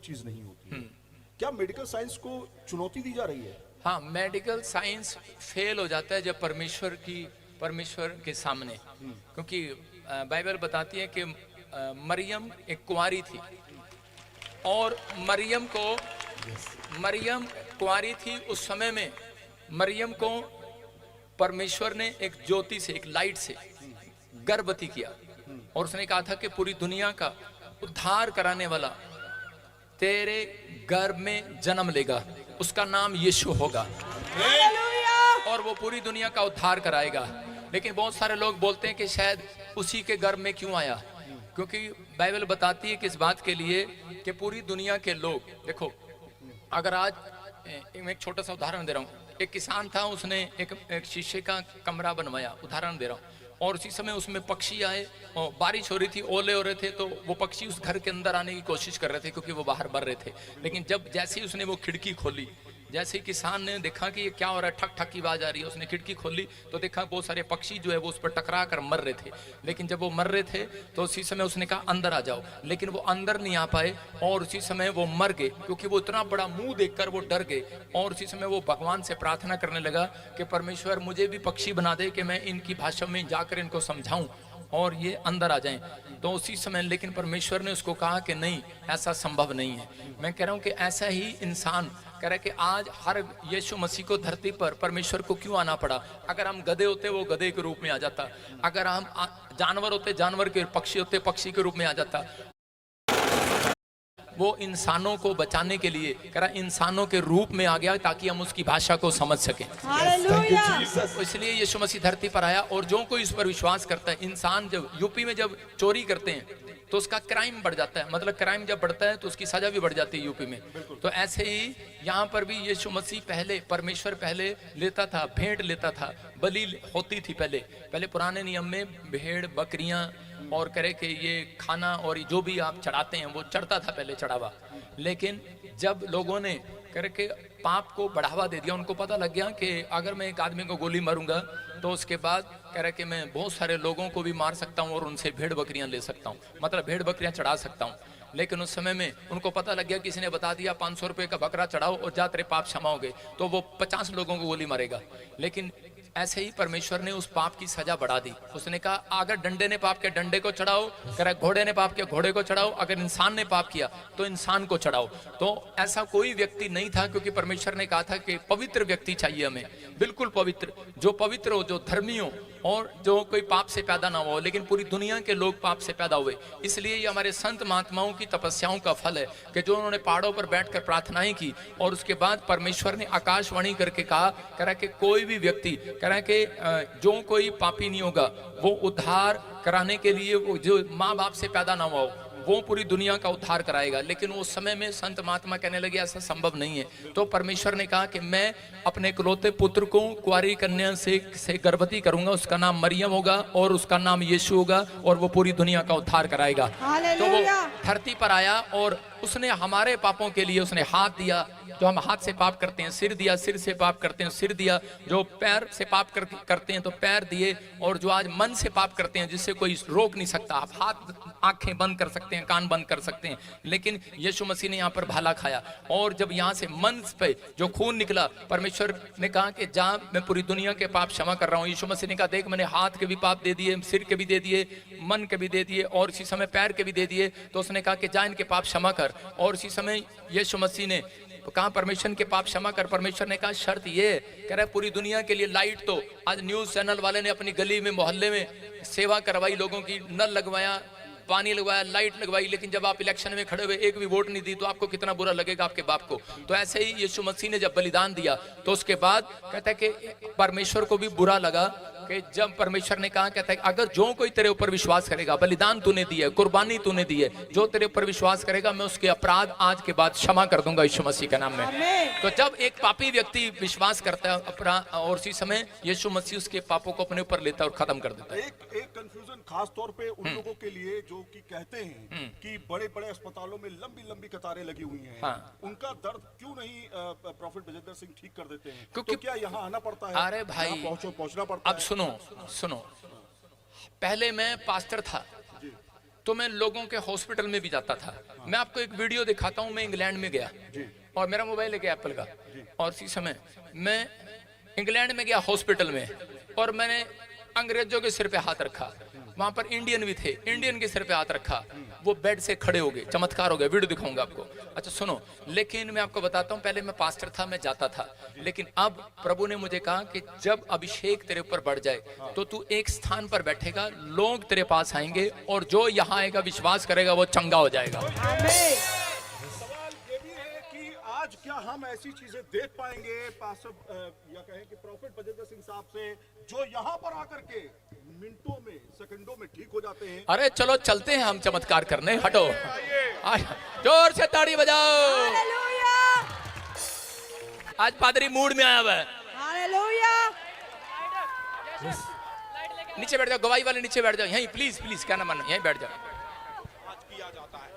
चीज नहीं होती है। क्या मेडिकल साइंस को चुनौती दी जा रही है? हाँ, मेडिकल साइंस फेल हो जाता है जब परमेश्वर के सामने, क्योंकि बाइबल बताती है कि मरियम एक कुंवारी थी, और मरियम कुंवारी थी। उस समय में मरियम को परमेश्वर ने एक ज्योति से, एक लाइट से गर्भवती किया, और उसने कहा था कि पूरी दुनिया का उद्धार कराने वाला तेरे गर्भ में जन्म लेगा, उसका नाम यीशु होगा, और वो पूरी दुनिया का उद्धार कराएगा। लेकिन बहुत सारे लोग बोलते हैं कि शायद उसी के गर्भ में क्यों आया, क्योंकि बाइबल बताती है कि इस बात के लिए कि पूरी दुनिया के लोग, देखो अगर आज मैं एक छोटा सा उदाहरण दे रहा हूँ। एक किसान था, उसने एक शीशे का कमरा बनवाया, उदाहरण दे रहा हूँ, और उसी समय उसमें पक्षी आए और बारिश हो रही थी, ओले हो रहे थे, तो वो पक्षी उस घर के अंदर आने की कोशिश कर रहे थे क्योंकि वो बाहर बर रहे थे। लेकिन जैसे ही उसने वो खिड़की खोली, जैसे ही किसान ने देखा कि ये क्या हो रहा है, ठक ठक की आवाज आ रही है, उसने खिड़की खोली तो देखा बहुत सारे पक्षी जो है वो उस पर टकरा कर मर रहे थे। लेकिन जब वो मर रहे थे तो उसी समय उसने कहा अंदर आ जाओ, लेकिन वो अंदर नहीं आ पाए, और उसी समय वो मर गए, क्योंकि वो इतना बड़ा मुंह देखकर वो डर गए। और उसी समय वो भगवान से प्रार्थना करने लगा कि परमेश्वर मुझे भी पक्षी बना दे कि मैं इनकी भाषा में जाकर इनको समझाऊं और ये अंदर आ जाएं। तो उसी समय लेकिन परमेश्वर ने उसको कहा कि नहीं, ऐसा संभव नहीं है। मैं कह रहा हूं कि ऐसा ही इंसान कह रहा है कि आज हर यीशु मसीह को धरती पर परमेश्वर को क्यों आना पड़ा। अगर हम गधे होते वो गधे के रूप में आ जाता, अगर हम जानवर होते जानवर के, पक्षी होते पक्षी के रूप में आ जाता। वो इंसानों को बचाने के लिए कह रहा इंसानों के रूप में आ गया ताकि हम उसकी भाषा को समझ सकें। तो इसलिए यीशु मसीह धरती पर आया, और जो कोई इस पर विश्वास करता है, इंसान जब यूपी में जब चोरी करते हैं तो उसका क्राइम बढ़ जाता है, मतलब क्राइम जब बढ़ता है तो उसकी सजा भी बढ़ जाती है यूपी में। तो ऐसे ही यहाँ पर भी यीशु मसीह पहले, परमेश्वर पहले लेता था, भेंट लेता था, बलि होती थी पहले पुराने नियम में भेड़ बकरियां और करे कि ये खाना और जो भी आप चढ़ाते हैं वो चढ़ता था पहले चढ़ावा। लेकिन जब लोगों ने करके पाप को बढ़ावा दे दिया, उनको पता लग गया कि अगर मैं एक आदमी को गोली मारूंगा तो उसके बाद कह रहे कि मैं बहुत सारे लोगों को भी मार सकता हूं और उनसे भेड़ बकरियां ले सकता हूं, मतलब भेड़ बकरियां चढ़ा सकता हूं। लेकिन उस समय में उनको पता लग गया, किसी ने बता दिया 500 रुपए का बकरा चढ़ाओ और जा तेरे पाप क्षमा हो गए, तो वो 50 लोगों को गोली मारेगा। लेकिन ऐसे ही परमेश्वर ने उस पाप की सजा बढ़ा दी। उसने कहा अगर डंडे ने पाप किया डंडे को चढ़ाओ, कह रहा घोड़े ने पाप किया घोड़े को चढ़ाओ, अगर इंसान ने पाप किया तो इंसान को चढ़ाओ। तो ऐसा कोई व्यक्ति नहीं था, क्योंकि परमेश्वर ने कहा था कि पवित्र व्यक्ति चाहिए हमें, बिल्कुल पवित्र, जो पवित्र हो, जो धर्मी हो, और जो कोई पाप से पैदा ना हो। लेकिन पूरी दुनिया के लोग पाप से पैदा हुए। इसलिए ये हमारे संत महात्माओं की तपस्याओं का फल है कि जो उन्होंने पहाड़ों पर बैठकर प्रार्थनाएं की, और उसके बाद परमेश्वर ने आकाशवाणी करके कहा, कह रहा कि कोई भी व्यक्ति, कह रहा कि जो कोई पापी नहीं होगा वो उद्धार कराने के लिए, वो जो माँ बाप से पैदा ना हुआ हो वो पूरी दुनिया का उद्धार कराएगा। लेकिन उस समय में संत महात्मा कहने लगे ऐसा संभव नहीं है। तो परमेश्वर ने कहा कि मैं अपने इकलौते पुत्र को कुंवारी कन्या से गर्भवती करूंगा, उसका नाम मरियम होगा और उसका नाम यीशु होगा, और वो पूरी दुनिया का उद्धार कराएगा। तो वो धरती पर आया और उसने हमारे पापों के लिए उसने हाथ दिया, जो हम हाथ से पाप करते हैं, सिर दिया, सिर से पाप करते हैं सिर दिया, जो पैर से पाप करते हैं तो पैर दिए, और जो आज मन से पाप करते हैं जिससे कोई रोक नहीं सकता। आप हाथ आंखें बंद कर सकते हैं, कान बंद कर सकते हैं, लेकिन यीशु मसीह ने यहाँ पर भाला खाया। और जब यहाँ से मन पे जो खून निकला, परमेश्वर ने कहा कि जा मैं पूरी दुनिया के पाप क्षमा कर रहा हूँ। यीशु मसीह ने कहा देख मैंने हाथ के भी पाप दे दिए, सिर के भी दे दिए, मन के भी दे दिए, और इसी समय पैर के भी दे दिए। तो उसने कहा कि जा इनके पाप क्षमा कर। और इसी समय यीशु मसीह ने कहा परमेश्वर के पाप क्षमा कर। परमेश्वर ने कहा शर्त ये, कह रहा पूरी दुनिया के लिए लाइट, तो आज न्यूज चैनल वाले ने अपनी गली में मोहल्ले में सेवा करवाई, लोगों की नल लगवाया, पानी लगवाया, लाइट लगवाई, लेकिन जब आप इलेक्शन में खड़े हुए एक भी वोट नहीं दी तो आपको कितना बुरा लगेगा आपके बाप को। तो ऐसे ही यीशु मसीह ने जब बलिदान दिया तो उसके बाद कहता है कि परमेश्वर को भी बुरा लगा कि जब परमेश्वर ने कहा, कहता है अगर जो कोई तेरे ऊपर विश्वास करेगा, बलिदान तूने दी है, कुर्बानी तूने दी है, जो तेरे ऊपर विश्वास करेगा मैं उसके अपराध आज के बाद क्षमा कर दूंगा यीशु मसीह के नाम में। तो जब एक पापी व्यक्ति विश्वास करता है अपराध, और उसी समय यीशु मसीह उसके पापों को अपने ऊपर लेता है और खत्म कर देता है। एक कंफ्यूजन खास तौर पे उन लोगों के लिए जो कि कहते हैं कि बड़े बड़े अस्पतालों में लंबी लंबी कतारें लगी हुई हैं, हाँ। उनका दर्द क्यों नहीं प्रॉफिट बजेंद्र सिंह ठीक कर देते हैं? क्योंकि तो क्या यहाँ आना पड़ता है? अरे भाई पहुंचना पड़ता अब है। सुनो, पहले मैं पास्टर था, तो मैं लोगों के हॉस्पिटल में भी जाता था। मैं आपको एक वीडियो दिखाता हूँ। मैं इंग्लैंड में गया और मेरा मोबाइल लेके एप्पल का, और इसी समय मैं इंग्लैंड में गया हॉस्पिटल में, और मैंने अंग्रेजों के सिर पे हाथ रखा। वहां पर इंडियन भी थे, इंडियन के सिर पे हाथ रखा, वो बेड से खड़े हो गए, चमत्कार हो गया। वीडियो दिखाऊंगा आपको। अच्छा सुनो, लेकिन मैं आपको बताता हूँ, पहले मैं पास्टर था, मैं जाता था, लेकिन अब प्रभु ने मुझे कहा कि जब अभिषेक तेरे ऊपर बढ़ जाए तो तू एक स्थान पर बैठेगा, लोग तेरे पास आएंगे, और जो यहाँ आएगा विश्वास करेगा वो चंगा हो जाएगा। सवाल ये भी है कि आज क्या हम ऐसी चीजें देख पाएंगे पास्टर या कहें कि प्रॉफिट बजेंद्र सिंह साहब से, जो यहाँ पर आकर के मिनटों में सेकंडों में ठीक हो जाते हैं? अरे चलो चलते हैं हम चमत्कार करने, हटो, जोर से ताड़ी बजाओ। आज पादरी मूड में आया हुआ है। नीचे बैठ जाओ, गवाही वाले नीचे बैठ जाओ, यहीं प्लीज प्लीज, क्या ना मानो, यहीं बैठ जाओ। आज किया जाता है।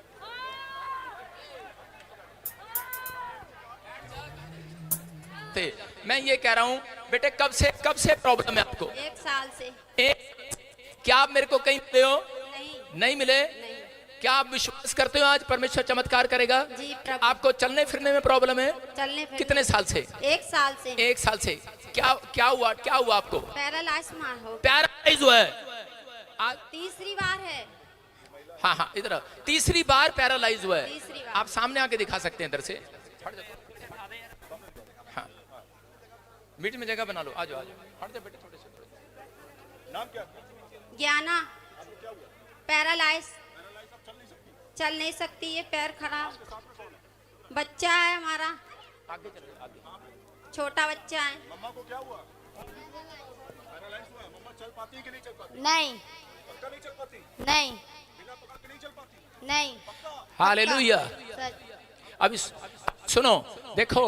मैं ये कह रहा हूँ बेटे, कब से प्रॉब्लम है आपको? 1 साल से। क्या आप मेरे को कहीं मिले हो? नहीं मिले? नहीं। क्या आप विश्वास करते हो आज परमेश्वर चमत्कार करेगा? जी प्रभु। आपको चलने फिरने में प्रॉब्लम है? चलने फिरने। कितने साल से? 1 साल से। 1 साल से। क्या हुआ आपको? पैरालाइज हो। पैरालाइज हुआ है आज? तीसरी बार है। हाँ इधर तीसरी बार पैरालाइज हुआ है। तीसरी बार। आप सामने आके दिखा सकते हैं इधर से। हाँ, बीच में जगह बना लो, आ जाओ हट जाओ बेटे, थोड़े से। नाम क्या? ज्ञाना। पैरालाइज, चल नहीं सकती, ये पैर खराब। बच्चा है हमारा, आगे चलो, आगे। छोटा बच्चा है। मम्मा को क्या हुआ? पैरालाइज हुआ है। मम्मा चल पाती है कि नहीं चल पाती? नहीं। पक्का नहीं चल पाती? नहीं। बिना पकड़ के नहीं चल पाती? नहीं। हालेलुया। अभी सुनो, देखो,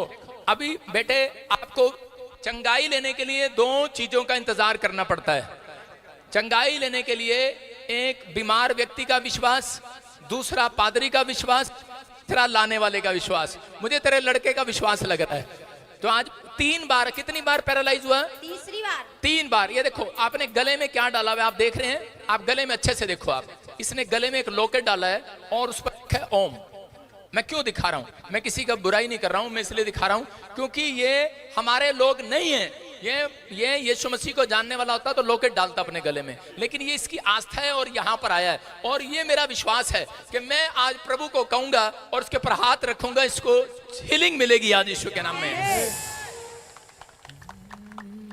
अभी बेटे आपको चंगाई लेने के लिए 2 चीजों का इंतजार करना पड़ता है। चंगाई लेने के लिए एक बीमार व्यक्ति का विश्वास, दूसरा पादरी का विश्वास, तीसरा लाने वाले का विश्वास। मुझे तेरे लड़के का विश्वास लग रहा है। तो आज 3 बार, कितनी बार पैरालाइज हुआ? तीसरी बार। 3 बार। ये देखो, आपने गले में क्या डाला हुआ है, आप देख रहे हैं? आप गले में अच्छे से देखो। आप, इसने गले में एक लॉकेट डाला है और उस पर लिखा है ओम। मैं क्यों दिखा रहा हूं? मैं किसी का बुराई नहीं कर रहा हूं, मैं इसलिए दिखा रहा हूं क्योंकि ये हमारे लोग नहीं है। ये यीशु मसीह को जानने वाला होता तो लॉकेट डालता अपने गले में, लेकिन ये इसकी आस्था है और यहाँ पर आया है। और ये मेरा विश्वास है कि मैं आज प्रभु को कहूंगा और उसके पर हाथ रखूंगा, इसको हीलिंग मिलेगी आज यीशु के नाम में।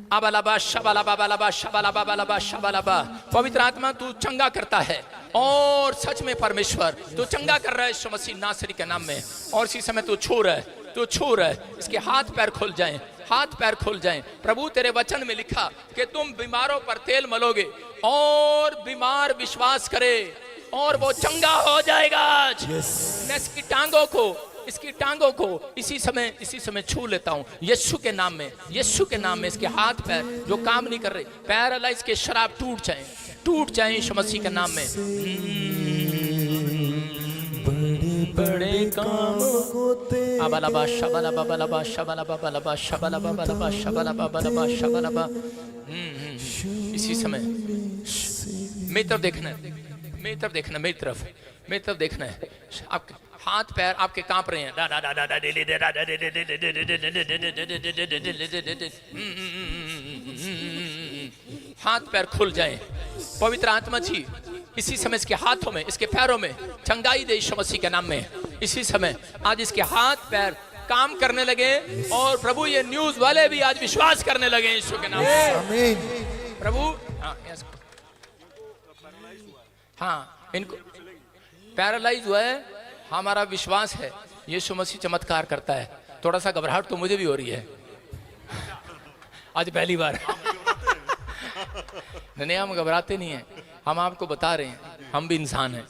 अबलाबा शबलाबा बलाबा शबलाबा बलाबा शबलाबा। पवित्र आत्मा तू चंगा करता है, और सच में परमेश्वर तू चंगा कर रहा है यीशु मसीह नासरी के नाम में। और इसी समय तू छू रहा है, इसके हाथ पैर खुल जाएं, हाथ पैर खुल जाएं। प्रभु तेरे वचन में लिखा कि तुम बीमारों पर तेल मलोगे और बीमार विश्वास करे और वो चंगा हो जाएगा आज। मैं इसकी टांगों को इसी समय छू लेता हूँ यीशु के नाम में। यीशु के नाम में इसके हाथ पैर जो काम नहीं कर रहे, पैरालाइज के शराब टूट जाएं यीशु मसीह के नाम में। बड़े काम होते अबलाबा शबलाबा बलाबा शबलाबा बलाबा शबलाबा बलाबा शबलाबा बलाबा शबलाबा। इसी समय मेरी तरफ देखना है, मेरी तरफ देखना है। आपके हाथ पैर आपके कांप रहे हैं। हाथ पैर खुल जाएं। पवित्र आत्मा जी इसी समय इसके हाथों में, इसके पैरों में चंगाई दे यीशु मसीह के नाम में। इसी समय आज इसके हाथ पैर काम करने लगे और प्रभु ये न्यूज वाले भी आज विश्वास करने लगे यीशु के नाम में। आमीन। प्रभु हाँ, इनको पैरालाइज हुआ है। हमारा विश्वास है यीशु मसीह चमत्कार करता है। थोड़ा सा घबराहट तो मुझे भी हो रही है आज पहली बार। नहीं, हम घबराते नहीं हैं, हम आपको बता रहे हैं हम भी इंसान हैं।